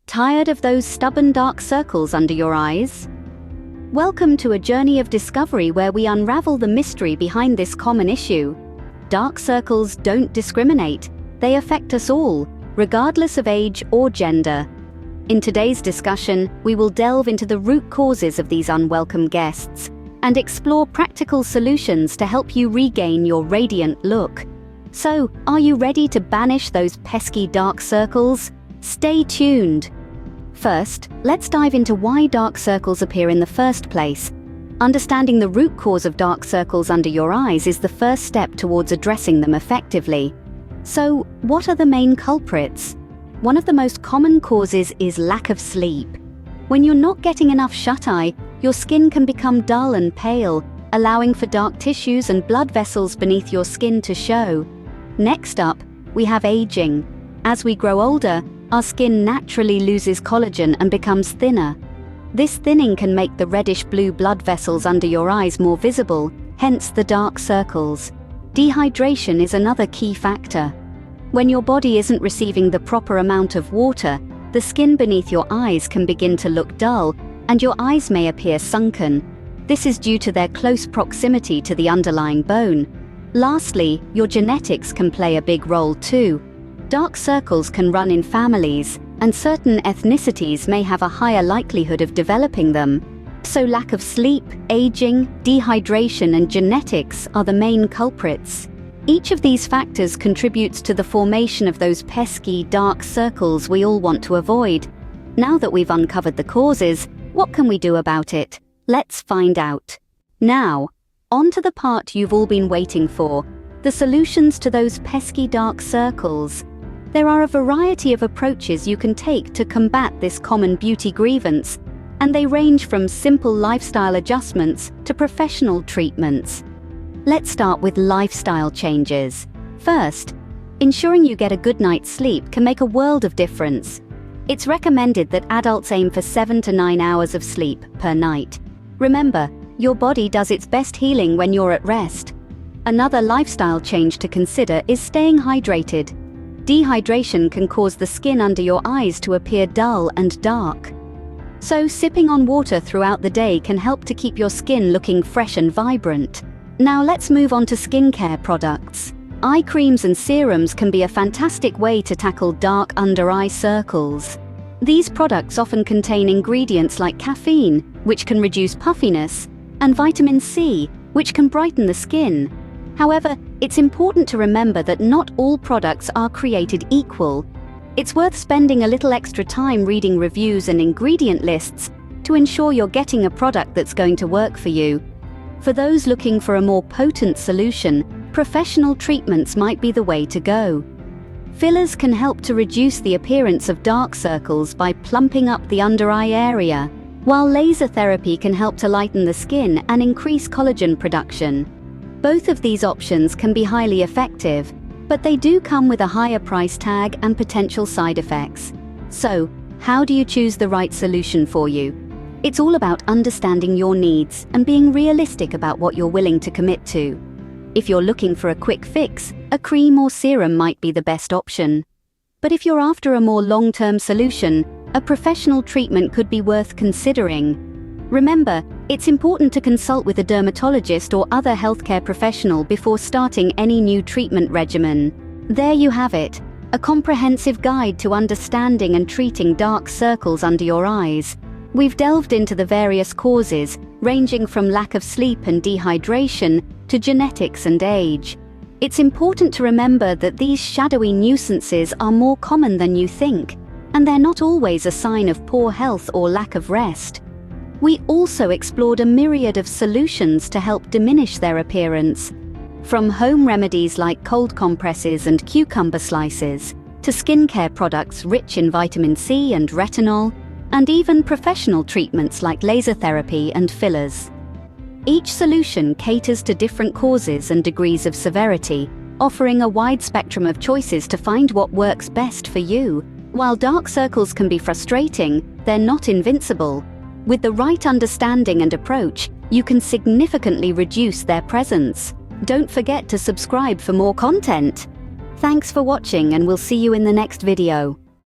Tired of those stubborn dark circles under your eyes? Welcome to a journey of discovery where we unravel the mystery behind this common issue. Dark circles don't discriminate. They affect us all, regardless of age or gender. In today's discussion, we will delve into the root causes of these unwelcome guests and explore practical solutions to help you regain your radiant look. So, are you ready to banish those pesky dark circles? Stay tuned! First, let's dive into why dark circles appear in the first place. Understanding the root cause of dark circles under your eyes is the first step towards addressing them effectively. So, what are the main culprits? One of the most common causes is lack of sleep. When you're not getting enough shut-eye, your skin can become dull and pale, allowing for dark tissues and blood vessels beneath your skin to show. Next up, we have aging. As we grow older, our skin naturally loses collagen and becomes thinner. This thinning can make the reddish-blue blood vessels under your eyes more visible, hence the dark circles. Dehydration is another key factor. When your body isn't receiving the proper amount of water, the skin beneath your eyes can begin to look dull, and your eyes may appear sunken. This is due to their close proximity to the underlying bone. Lastly, your genetics can play a big role too. Dark circles can run in families, and certain ethnicities may have a higher likelihood of developing them. So lack of sleep, aging, dehydration, and genetics are the main culprits. Each of these factors contributes to the formation of those pesky dark circles we all want to avoid. Now that we've uncovered the causes, what can we do about it? Let's find out. Now, on to the part you've all been waiting for, the solutions to those pesky dark circles. There are a variety of approaches you can take to combat this common beauty grievance, and they range from simple lifestyle adjustments to professional treatments. Let's start with lifestyle changes. First, ensuring you get a good night's sleep can make a world of difference. It's recommended that adults aim for 7 to 9 hours of sleep per night. Remember, your body does its best healing when you're at rest. Another lifestyle change to consider is staying hydrated. Dehydration can cause the skin under your eyes to appear dull and dark. So sipping on water throughout the day can help to keep your skin looking fresh and vibrant. Now let's move on to skincare products. Eye creams and serums can be a fantastic way to tackle dark under-eye circles. These products often contain ingredients like caffeine, which can reduce puffiness, and vitamin C, which can brighten the skin. However, it's important to remember that not all products are created equal. It's worth spending a little extra time reading reviews and ingredient lists to ensure you're getting a product that's going to work for you. For those looking for a more potent solution, professional treatments might be the way to go. Fillers can help to reduce the appearance of dark circles by plumping up the under-eye area, while laser therapy can help to lighten the skin and increase collagen production. Both of these options can be highly effective, but they do come with a higher price tag and potential side effects. So, how do you choose the right solution for you? It's all about understanding your needs and being realistic about what you're willing to commit to. If you're looking for a quick fix, a cream or serum might be the best option. But if you're after a more long-term solution, a professional treatment could be worth considering. Remember, it's important to consult with a dermatologist or other healthcare professional before starting any new treatment regimen. There you have it, a comprehensive guide to understanding and treating dark circles under your eyes. We've delved into the various causes, ranging from lack of sleep and dehydration to genetics and age. It's important to remember that these shadowy nuisances are more common than you think, and they're not always a sign of poor health or lack of rest. We also explored a myriad of solutions to help diminish their appearance, from home remedies like cold compresses and cucumber slices, to skincare products rich in vitamin C and retinol, and even professional treatments like laser therapy and fillers. Each solution caters to different causes and degrees of severity, offering a wide spectrum of choices to find what works best for you. While dark circles can be frustrating, they're not invincible. With the right understanding and approach, you can significantly reduce their presence. Don't forget to subscribe for more content. Thanks for watching, and we'll see you in the next video.